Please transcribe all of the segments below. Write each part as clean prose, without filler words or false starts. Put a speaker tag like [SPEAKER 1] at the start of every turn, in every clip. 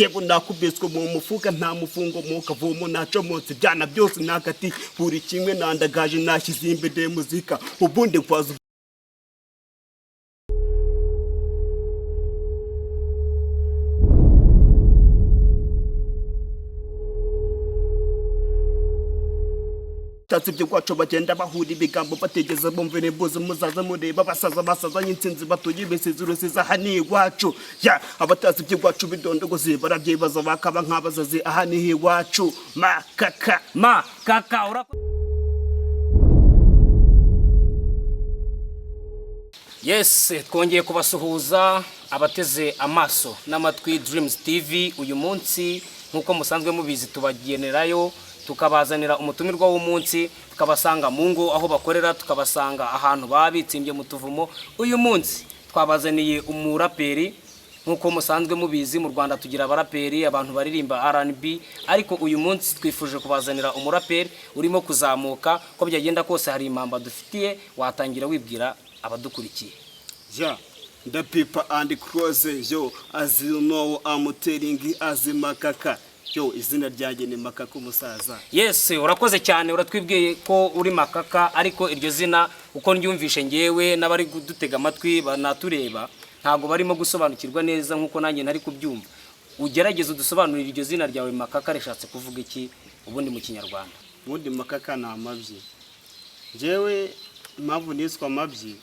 [SPEAKER 1] Yego nakubiswe mu mufuka nta mufungo mu kavumo nacomotse byana byose nakati buri kimwe nandagaje nashyize imbere muzika ubundi kwaza Tatsibyo kwacu bagenda bahura ibigambo bategeza bumvene boze muzaza mureba basaza nyinsinzi batuye besezuro siza hani iwacu ya abatazibyo kwacu bidondogoze barabyibaza bakaba nkabazazi ahani iwacu makaka
[SPEAKER 2] Yes, twongeye kubasuhuza abateze amaso n'amatwi Dreamzs TV uyu munsi nkuko musanzwe mubizi tubagenerayo tukabazanira umutumirwa w'umunsi tukabasanga mu ngo aho bakorera tukabasanga ahantu babitsimbye mu tuvumo uyu munsi twabazaniye umuraperi nkuko musanzwe mubizi mu Rwanda tugira abaraperi abantu baririmba R&B ariko uyu munsi twifuje kubazanira umuraperi urimo kuzamuka ko byagenda kose hari impamba dufitiye watangira wibwira abadukurikiye
[SPEAKER 1] yeah the people and cross yo as you know I'm telling as MAKAKA yo izina ryanjye ni Makaka umusaza.
[SPEAKER 2] Yes, urakoze cyane uratwibwiye ko uri Makaka ariko iryo zina uko ndyumvishe ngewe n'abari gudutega amatwi banatureba ntago barimo gusobanukirwa neza nkuko nanjye ntari kubyumva. Ugerageze udusobanurira iryo zina ryawe Makaka rishatse kuvuga iki ubundi mu Kinyarwanda?
[SPEAKER 1] Ubundi Makaka na amabyi. Jewe impamvu niswa amabyi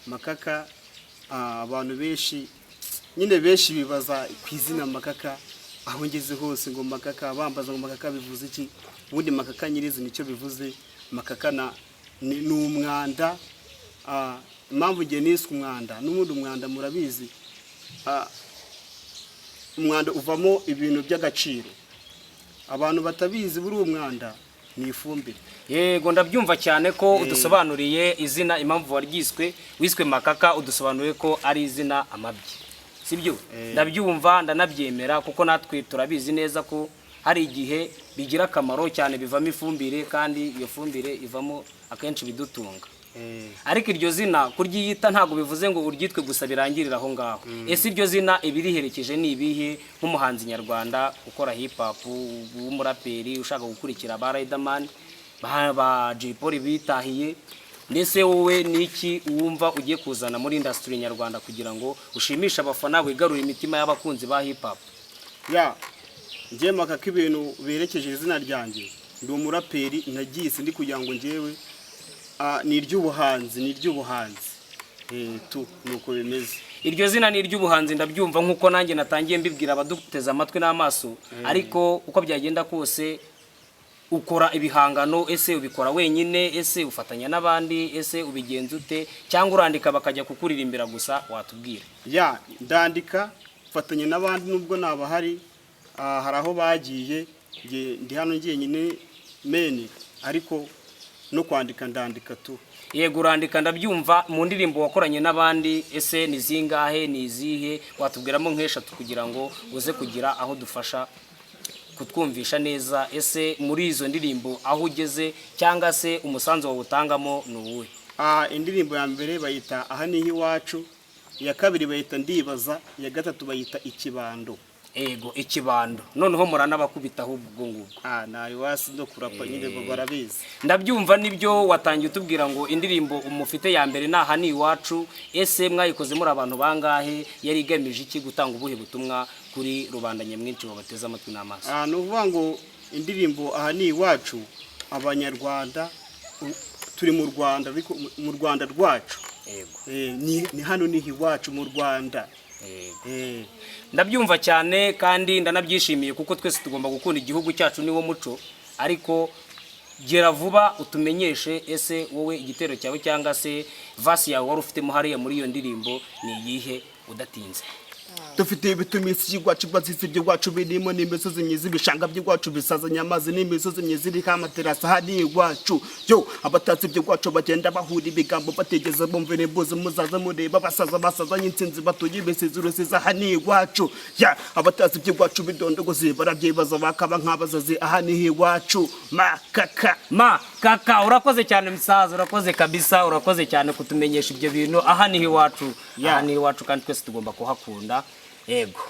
[SPEAKER 1] Makaka abantu benshi nyine benshi bibaza ku izina Makaka aho ngeze hose ngo Makaka bambaza ngo Makaka bivuze iki ubundi Makaka nyirizi nicyo bivuze Makaka ni umwanda impamvu ngiye niswe umwanda n'ubundi umwanda murabizi umwanda uvamo ibintu by'agaciro abantu batabizi buri umwanda ni ifumbire.
[SPEAKER 2] Yego ndabyumva cyane ko udusobanuriye izina impamvu waryiswe wiswe Makaka udusobanuriye ko ari izina amabyi sibyo ndabyumva ndanabyemera kuko natwe turabizi neza ko hari igihe bigira akamaro cyane bivamo ifumbire kandi iyo fumbire ivamo akenshi bidutunga ariko iryo zina kuryiyita ntago bivuze ngo uryitwe gusa birangirira aho ngaho ese iryo zina ibiriherekeje ni ibihe nk'umuhanzi nyarwanda ukora hip hop w'umuraperi ushaka gukurikira ba Riderman ba J-Polly bitahiye Nese wowe niki wumva ugiye kuzana muri industry nyarwanda kugira ngo ushimisha abafana wigarura imitima y'abakunzi ba hip hop?
[SPEAKER 1] Ya ngiye Makaka ibintu berekeje izina ryanjye ndi umuraperi nagise ndi kugira ngo ngewe ni iry'ubuhanzi tu nuko bimeze.
[SPEAKER 2] Iryo zina ni iry'ubuhanzi ndabyumva nkuko nanjye natangiye mbibwira abaduteza amatwi n'amaso ariko uko byagenda kose ukora ibihangano ese ubikora wenyine ese ufatanya n'abandi ese ubigenza ute cyangwa urandika bakajya kukuririmbira gusa watubwira?
[SPEAKER 1] Ya ndandika fatanya n'abandi nubwo nabahari hari aho bagiye ndi hano ngiye nyine meni ariko no kwandika ndandika tu.
[SPEAKER 2] Yego urandika ndabyumva mu ndirimbo wakoranye n'abandi ese ni zingahe ni izihe watubwiramo nk'eshatu kugira ngo uze kugira aho dufasha kutwumvisha neza ese muri izo ndirimbo aho ugeze cyangwa se umusanzu wawe utangamo nuwe?
[SPEAKER 1] Indirimbo ya mbere bayita aha ni iwacu, ya kabiri bayita ndibaza, ya gatatu bayita ikibando.
[SPEAKER 2] Ego ikibando noneho muranabakubita ahubwo ngubwo
[SPEAKER 1] nayo wasi no kurapa nyine barabizi.
[SPEAKER 2] Ndabyumva nibyo watangiye utubwira ngo indirimbo umufite ya mbere naha ni iwacu ese mwayikoze muri abantu bangahe yari igamije iki gutanga ubuhe butumwa kuri rubanda nyamwinshi babateza amatwi n'amaso?
[SPEAKER 1] No kuvuga ngo indirimbo aha ni iwacu abanyarwanda turi mu Rwanda ariko mu Rwanda rwacu.
[SPEAKER 2] Yego
[SPEAKER 1] ni hano ni iwacu mu Rwanda.
[SPEAKER 2] Ndabyumva cyane kandi ndanabyishimiye kuko twese tugomba gukunda igihugu cyacu niwo muco ariko gera vuba utumenyeshe ese wowe igitero cyawe cyangwa se verse yawe wari ufite hariya muri iyo ndirimbo ni yihe udatinze?
[SPEAKER 1] Dufite ibitumisi y'igwacu bazise by'igwacu birimo n'imisozi myiza bishanga by'igwacu bisazanya amazi n'imisozi myiza iri kamaterasa hari igwacu yo abatatsi by'igwacu bagenda bahura ibigambo bategeza bumvene boze muzaza mureba basaza nyinsinzi batuye besezuro siza hani igwacu ya abatatsi by'igwacu bidondogoze barabyibaza bakaba nkabazazi ahani igwacu Makaka
[SPEAKER 2] urakoze cyane musaza urakoze kabisa urakoze cyane kutumenyesha ibyo bintu ahani iwacu ahani iwacu kandi twese tugomba kuhakunda. Ego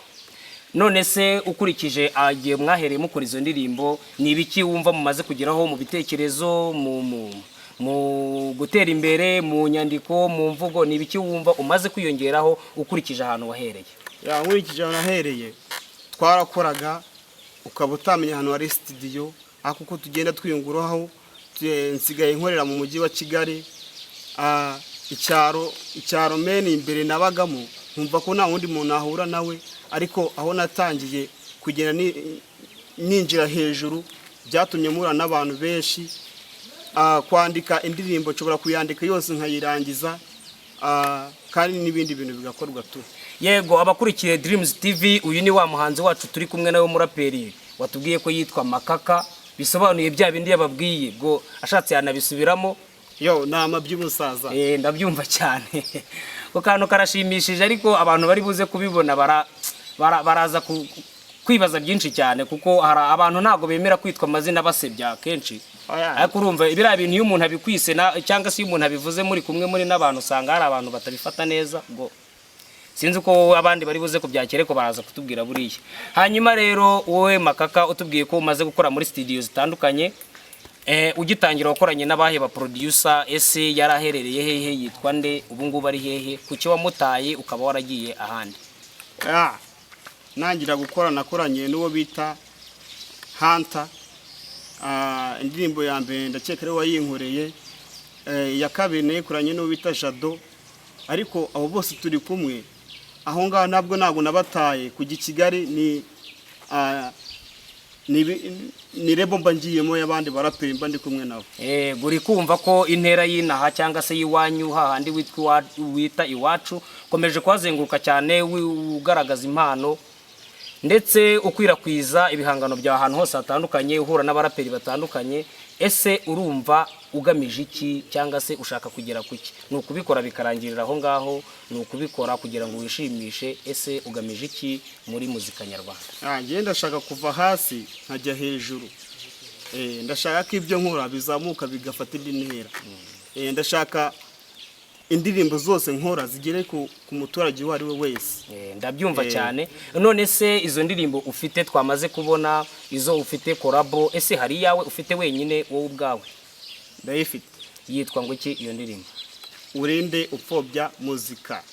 [SPEAKER 2] none se ukurikije agiye mwahereye mukora izo ndirimbo ni ibiki wumva mumaze kugeraho mu bitekerezo mu gutera imbere mu nyandiko mu mvugo ni ibiki wumva umaze kwiyongeraho ukurikije ahantu wahereye?
[SPEAKER 1] Nkurikije ahantu nahereye twarakoraga ukaba utamenya ahantu hari studio ariko uko tugenda twiyunguraho nsigaye nkorera mu mujyi wa Kigali icyaro meni imbere nabagamo nkumva ko nta wundi muntu ahura nawe ariko aho natangiye kugenda ninjira hejuru byatumye mura n'abantu benshi kwandika indirimbo nshobora kuyandika yose nkayirangiza kandi n'ibindi bintu bigakorwa tu.
[SPEAKER 2] Yego abakurikiye Dreamz TV uyu ni wa muhanzi wacu turi kumwe nawe muraperi watubwiye ko yitwa Makaka bisobanuye bya bindi yababwiye bwo ashatse yanabisubiramo
[SPEAKER 1] nama by'umusaza.
[SPEAKER 2] Ndabyumva cyane ko kantu karashimishije ariko abantu bari buze kubibona baraza kwibaza byinshi cyane kuko hari abantu ntago bemera kwitwa amazina basebya kenshi ariko urumva ibira bintu iyo umuntu abikwise cyangwa se iyo umuntu abivuze muri kumwe muri n'abantu usanga hari abantu batabifata neza ngo sinzi ko abandi bari buze kubyakire ko baraza kutubwira buriya. Hanyuma rero wowe Makaka utubwiye ko umaze gukora muri studio zitandukanye ugitangira wakoranye n'abahe ba producer ese yaraherereye hehe yitwa nde ubu ngubu ari hehe kuki wamutaye ukaba waragiye ahandi?
[SPEAKER 1] Nangira gukora nakoranye n'uwo bita Hunter indirimbo ya mbere ndakeka ari wayinkoreye ya kabiri nayikoranye n'uwo bita Jado ariko abo bose turi kumwe aho ngaho ntabwo nabataye kujya i Kigali ni rebo mba ngiyemo y'abandi baraperi mba ndi kumwe nabo.
[SPEAKER 2] Guri kumva ko intera y'inaha cyangwa se yiwanyu hahandi wita iwacu komeje kwazenguruka cyane ugaragaza impano ndetse ukwirakwiza ibihangano bya ahantu hose hatandukanye uhura n'abaraperi batandukanye. Ese urumva ugamije iki cyangwa se ushaka kugera kuki? Ni ukubikora bikarangirira aho ngaho, ni ukubikora kugira ngo wishimishe? Ese ugamije iki muri muzika nyarwanda?
[SPEAKER 1] Ngiye ndashaka kuva hasi nkajya hejuru. Ndashaka ko ibyo nkora bizamuka bigafata indi ntera. Ndashaka indirimbo zose nkora zigere ku muturage uwo ari we wese.
[SPEAKER 2] Ndabyumva cyane. None se izo ndirimbo ufite twamaze kubona izo ufite korabo ese hari yawe ufite wenyine wowe ubwawe?
[SPEAKER 1] Ndayifite.
[SPEAKER 2] Yitwa ngo iki iyo ndirimbo?
[SPEAKER 1] Urinde upfobya muzika.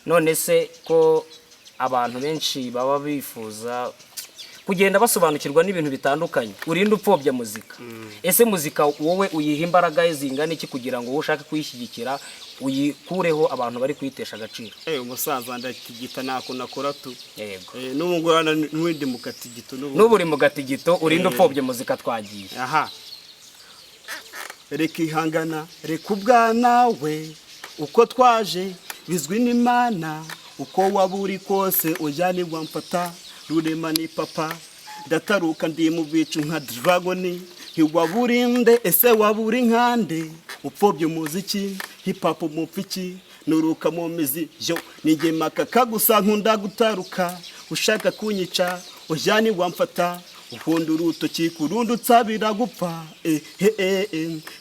[SPEAKER 2] None se ko abantu benshi baba bifuza kugenda basobanukirwa n'ibintu bitandukanye urinde upfobya muzika. Ese muzika wowe uyiha imbaraga zingana iki kugira ngo ushake kuyishyigikira uyikureho abantu bari kuyitesha agaciro?
[SPEAKER 1] Umusaza ndatigita nako nakora tu.
[SPEAKER 2] Yego.
[SPEAKER 1] N'ubungurana n'uwindi mugatigito
[SPEAKER 2] n'uburi mugatigito urinde upfobya muzika twagiye.
[SPEAKER 1] Reka ihangana reka ubwana we uko twaje bizwi n'Imana uko waburi kose ujyanirwa mfata rurema ni papa ndataruka ndi mu bicu nka dragon ntiwaburinde ese waburi nkande upfobye umuziki hip hop mupfiki nuruka mu mizi yo nige Makaka gusa nkunda gutaruka ushaka kunyica ujyani wamfata uhundi urutoki kurundi utsabira gupfa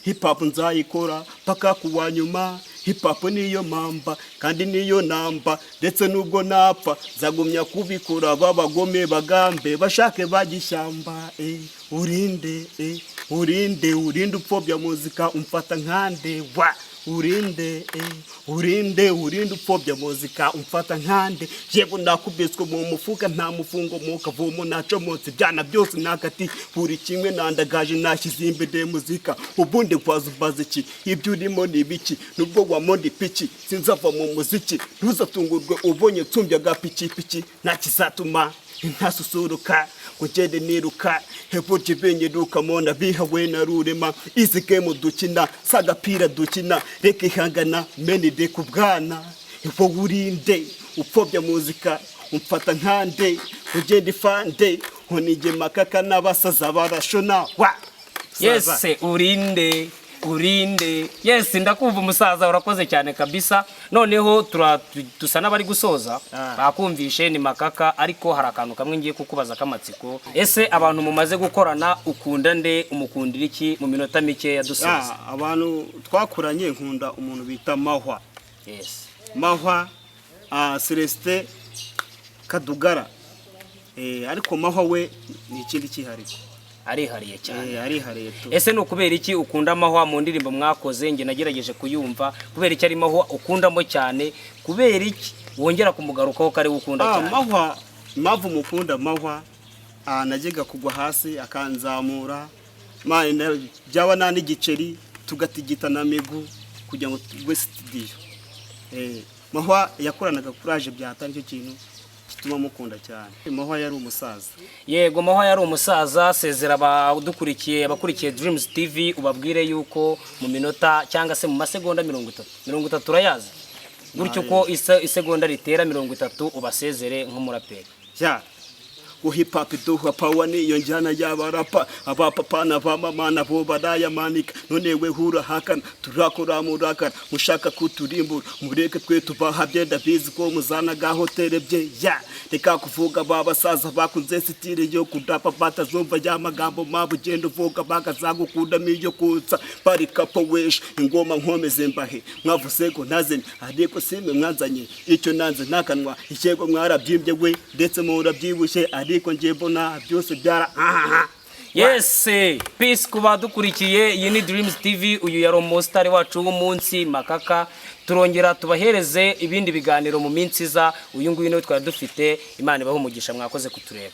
[SPEAKER 1] hip hop nzayikora paka kuwa nyuma hip hop niyo mamba kandi niyo namba ndetse nubwo napfa zagumya kubikora babagome bagambe bashake bagishyamba urinde upfobya muzika umfata nkande wa urinde upfobya muzika umfata nkande yego nakubiswe mu mufuka nta mufungo mu kavumo nacomotse byana byose nakati buri kimwe nandagaje nashyize imbere muzika ubundi kwazubaza iki ibyo urimo ni biki nubwo wamondi piki sinzava mu muziki ntuzatungurwe ubonye tsumbya gapiki nakizatuma ntasusuruka kugende niruka hepfo jibenye duka mona bihawe na rurema izi game dukina sagapira dukina reka ihangana menide kubwana hepfo urinde upfobya muzika umfata nkande kugende ifande honige Makaka n'abasaza barashona wa
[SPEAKER 2] yese urinde yes ndakumva umusaza urakoze cyane kabisa. Noneho tusa n'abari gusoza bakumvishe ni Makaka ariko hari akantu kamwe ngiye kukubaza kamatsiko. Ese abantu mumaze gukorana ukunda nde umukundira iki mu minota mike yadusoza?
[SPEAKER 1] Abantu twakuranye nkunda umuntu bita Mahwa.
[SPEAKER 2] Yes.
[SPEAKER 1] Mahwa Celestin Kadugara ariko mahwa we ni ikindi cyihariye,
[SPEAKER 2] arihariye cyane.
[SPEAKER 1] arihariye tu.
[SPEAKER 2] Ese no kubera iki ukunda mahwa mu ndirimbo mwakoze? Nge nagerageje kuyumva, kubera iki ari mahwa ukundamo cyane, kubera iki wongera kumugarukaho kare ukunda cyane?
[SPEAKER 1] Mahwa, impamvu mukunda mahwa, najyaga kugwa hasi akanzamura, byaba nta n'igiceri tugatigitana migu kugira ngo tugwe studio. Mahwa yakoranaga kuraje byatari cyo kintu gituma mukunda cyane. Mahwa yari umusaza.
[SPEAKER 2] Yego, mahwa yari umusaza. Sezera abakurikiye Dreamz TV, ubabwire yuko mu minota cyangwa se mu masegonda 30 urayazi gutyo ko isegonda ritera 30 ubasezere nk'umuraperi.
[SPEAKER 1] Hip hop duha power niyo njyana y'abarapa, abapapa n'abamama nabo barayamanika, none we hura hakana turakora murakara, mushaka kuturimbura mureke twe tubaha byenda bizi ko muzana ga hotel bye. Reka kuvuga babasaza bakunze style yo kudapa batazumva y'amagambo mabugendo vuga bakazagukunda miyo kutsa parika powesh ingoma nkomeze mbahe mwavuze ko nazeni ariko simwe mwanzanye icyo nanze nakanwa ikego mwarabyimbye we ndetse murabyibushye ariko ngiye mbona byose byara
[SPEAKER 2] Yes, peace kuba dukurikiye. Iyi ni Dreamz TV, uyu yari umustar wacu w'umunsi Makaka. Turongera tubahereze ibindi biganiro mu minsi iza. Uyu nguyu niwe twari dufite. Imana ibahe umugisha, mwakoze kutureba.